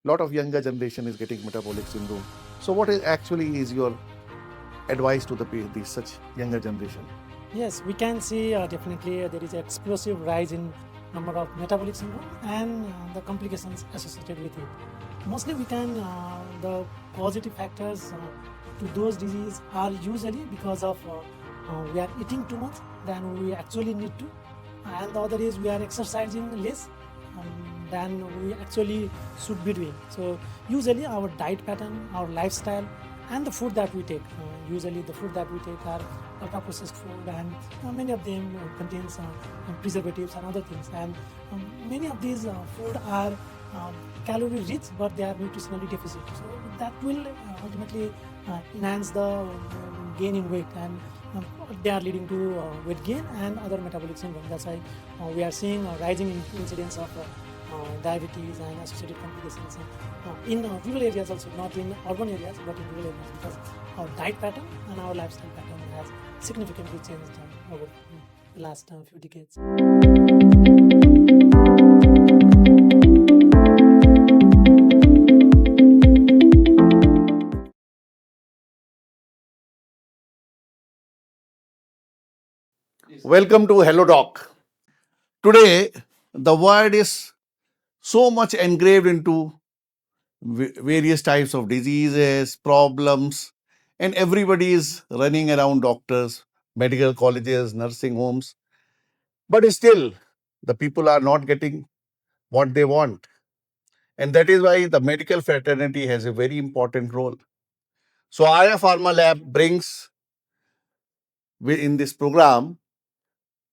lot of younger generation is getting metabolic syndrome. So what is actually is your advice to the such younger generation? Yes, we can see definitely there is an explosive rise in number of metabolic syndrome and the complications associated with it. Mostly we can, the positive factors to those diseases are usually because of we are eating too much than we actually need to, and the other is we are exercising less than we actually should be doing. So usually our diet pattern, our lifestyle, and the food that we take. Usually the food that we take are ultra processed food, and many of them contains preservatives and other things. And many of these food are calorie rich, but they are nutritionally deficient. So that will ultimately enhance the gain in weight, and they are leading to weight gain and other metabolic syndrome. That's why we are seeing a rising incidence of diabetes and associated complications in rural areas also, not in urban areas, but in rural areas, because our diet pattern and our lifestyle pattern has significantly changed over the last few decades. Welcome to HELLODOC. Today, the word is so much engraved into various types of diseases, problems, and everybody is running around doctors, medical colleges, nursing homes. But still, the people are not getting what they want. And that is why the medical fraternity has a very important role. So, ARYA Pharma Lab brings in this program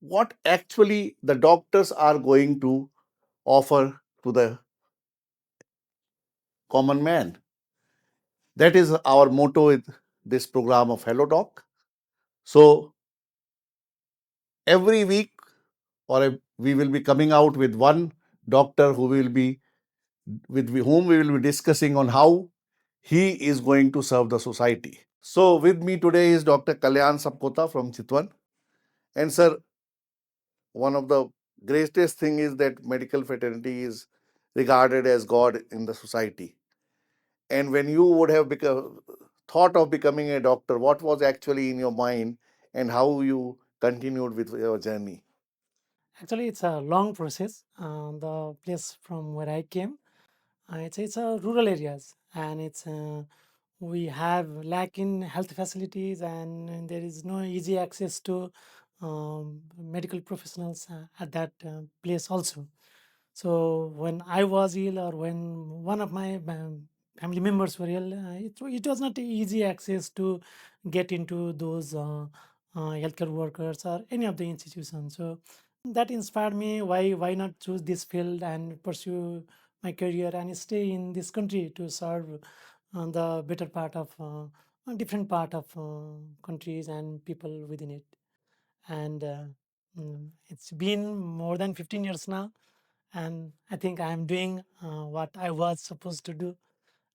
what actually the doctors are going to offer to the common man. That is our motto in this program of HELLODOC. So, every week we will be coming out with one doctor who will be with whom we will be discussing on how he is going to serve the society. So, with me today is Dr. Kalyan Sapkota from Chitwan. And sir, one of the greatest thing is that medical fraternity is regarded as God in the society. And when you would have thought of becoming a doctor, what was actually in your mind and how you continued with your journey? Actually, it's a long process. The place from where I came, it's a rural areas, and it's we have lack in health facilities, and there is no easy access to medical professionals at that place also. So when I was ill, or when one of my family members were ill, it was not easy access to get into those healthcare workers or any of the institutions. So that inspired me. Why not choose this field and pursue my career and stay in this country to serve the better part of a different part of countries and people within it. And it's been more than 15 years now, and I think I'm doing what I was supposed to do,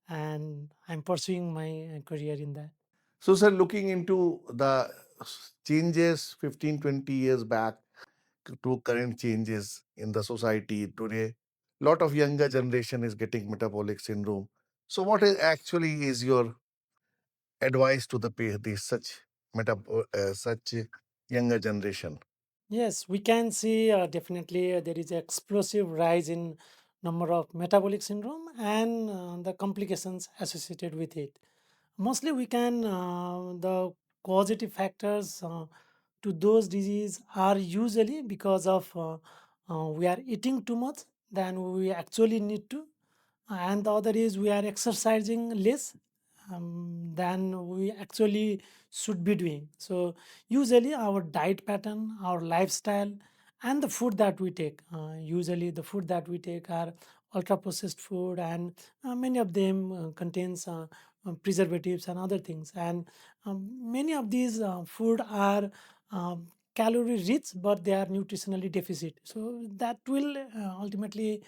and I'm pursuing my career in that. So, sir, looking into the changes 15, 20 years back to current changes in the society today, lot of younger generation is getting metabolic syndrome. So, what is actually is your advice to the such younger generation? Yes, we can see definitely there is an explosive rise in number of metabolic syndrome and the complications associated with it. Mostly we can, the causative factors to those diseases are usually because of we are eating too much than we actually need to, and the other is we are exercising less than we actually should be doing. So usually our diet pattern, our lifestyle, and the food that we take, usually the food that we take are ultra processed food, and many of them contains preservatives and other things. And many of these food are calorie rich, but they are nutritionally deficient. So that will ultimately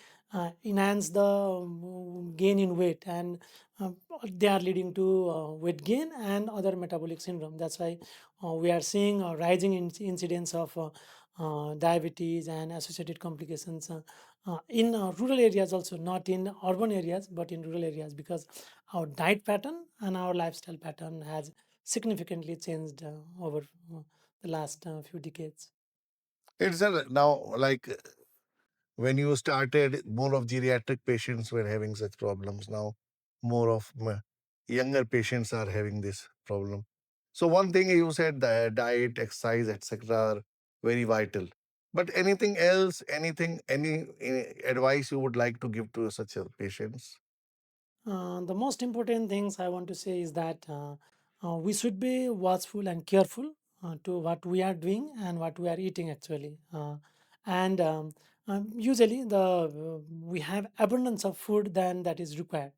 enhance the gain in weight, and uh, they are leading to weight gain and other metabolic syndrome. That's why we are seeing a rising incidence of diabetes and associated complications in rural areas also, not in urban areas, but in rural areas, because our diet pattern and our lifestyle pattern has significantly changed over the last few decades. It's a, now like when you started, more of geriatric patients were having such problems. Now, more of younger patients are having this problem. So, one thing you said, the diet, exercise, etc., are very vital. But anything else, any advice you would like to give to such a patients? The most important things I want to say is that we should be watchful and careful to what we are doing and what we are eating actually. And Usually we have abundance of food than that is required.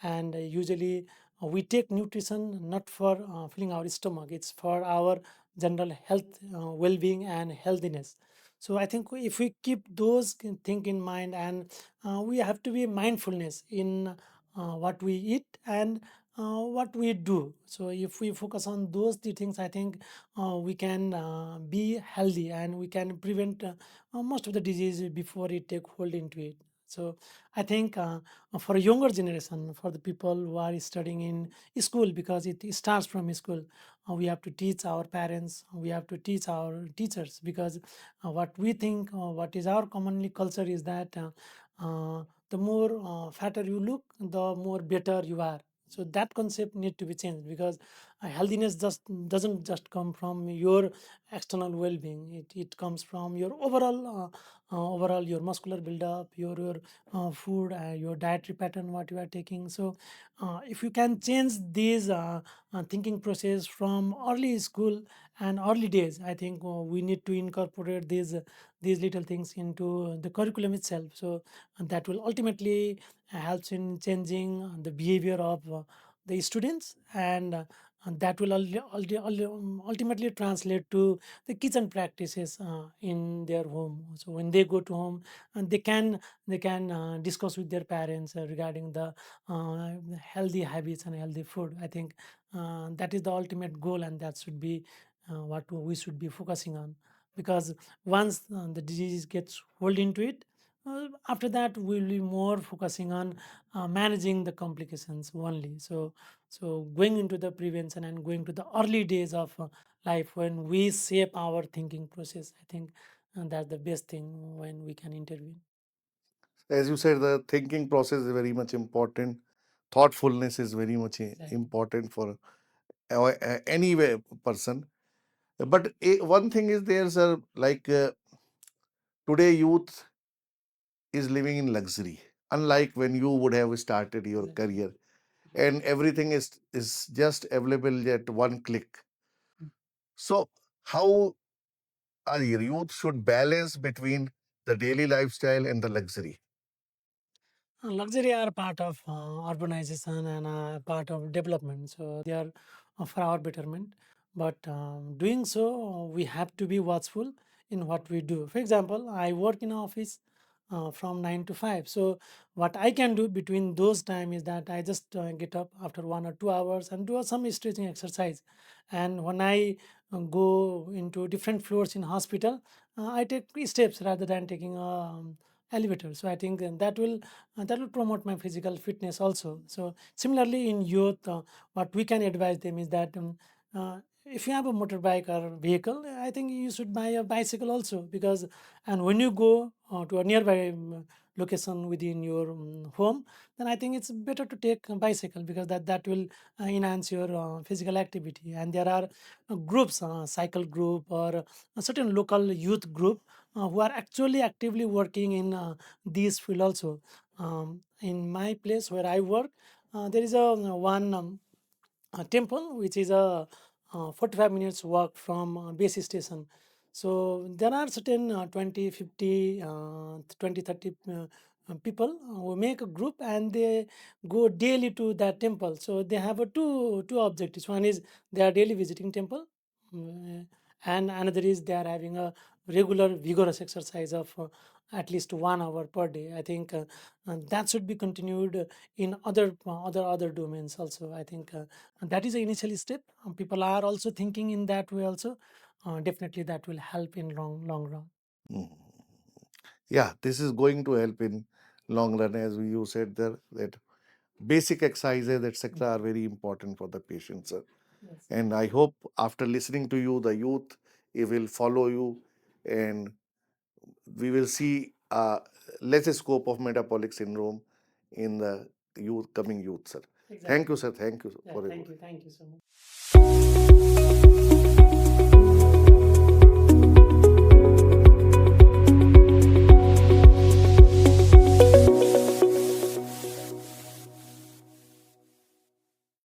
And usually we take nutrition not for filling our stomach; it's for our general health, well-being, and healthiness. So I think if we keep those thing in mind, and we have to be mindfulness in what we eat and what we do. So if we focus on those three things, I think we can be healthy and we can prevent most of the disease before it take hold into it. So I think for a younger generation, for the people who are studying in school, because it starts from school, we have to teach our parents, we have to teach our teachers, because what we think, what is our commonly culture is that the more fatter you look, the more better you are. So that concept need to be changed, because healthiness just doesn't just come from your external well-being. It comes from your overall your muscular buildup, your food, your dietary pattern, what you are taking. So if you can change these thinking process from early school and early days, I think we need to incorporate these little things into the curriculum itself. So that will ultimately helps in changing the behavior of the students, and that will ultimately translate to the kitchen practices in their home. So when they go to home, and they can discuss with their parents regarding the healthy habits and healthy food. I think that is the ultimate goal, and that should be what we should be focusing on, because once the disease gets hold into it, after that we'll be more focusing on managing the complications only. So going into the prevention and going to the early days of life, when we shape our thinking process, I think that's the best thing when we can intervene. As you said, the thinking process is very much important. Thoughtfulness is very much Exactly. important for any person. But one thing is there's a like today youth is living in luxury, unlike when you would have started your Exactly. career, and everything is just available at one click. So how our youth should balance between the daily lifestyle and the luxury? Luxury are part of urbanization and part of development, so they are for our betterment. But doing so, we have to be watchful in what we do. For example, I work in an office from 9 to 5. So what I can do between those time is that I just get up after 1 or 2 hours and do some stretching exercise. And when I go into different floors in hospital, I take steps rather than taking a elevator. So I think that will promote my physical fitness also. So similarly in youth, what we can advise them is that if you have a motorbike or vehicle, I think you should buy a bicycle also, because and when you go to a nearby location within your home, then I think it's better to take a bicycle, because that will enhance your physical activity. And there are groups, cycle group or a certain local youth group who are actually actively working in these field also. In my place where I work, there is a one temple which is a 45 minutes walk from base station. So there are certain 20 50 20 30 people who make a group, and they go daily to that temple. So they have two objectives. One is they are daily visiting temple, mm, and another is they are having a regular vigorous exercise of at least 1 hour per day. I think that should be continued in other domains also. I think that is the initial step. People are also thinking in that way also. definitely that will help in long run. Mm. Yeah, this is going to help in long run, as you said there, that basic exercises, etc., are very important for the patients, sir. Yes. And I hope after listening to you, the youth it will follow you, and we will see less scope of metabolic syndrome in the youth coming youth, sir. Exactly. Thank you, sir. Thank you Yeah, for thank your. you. Thank you so much.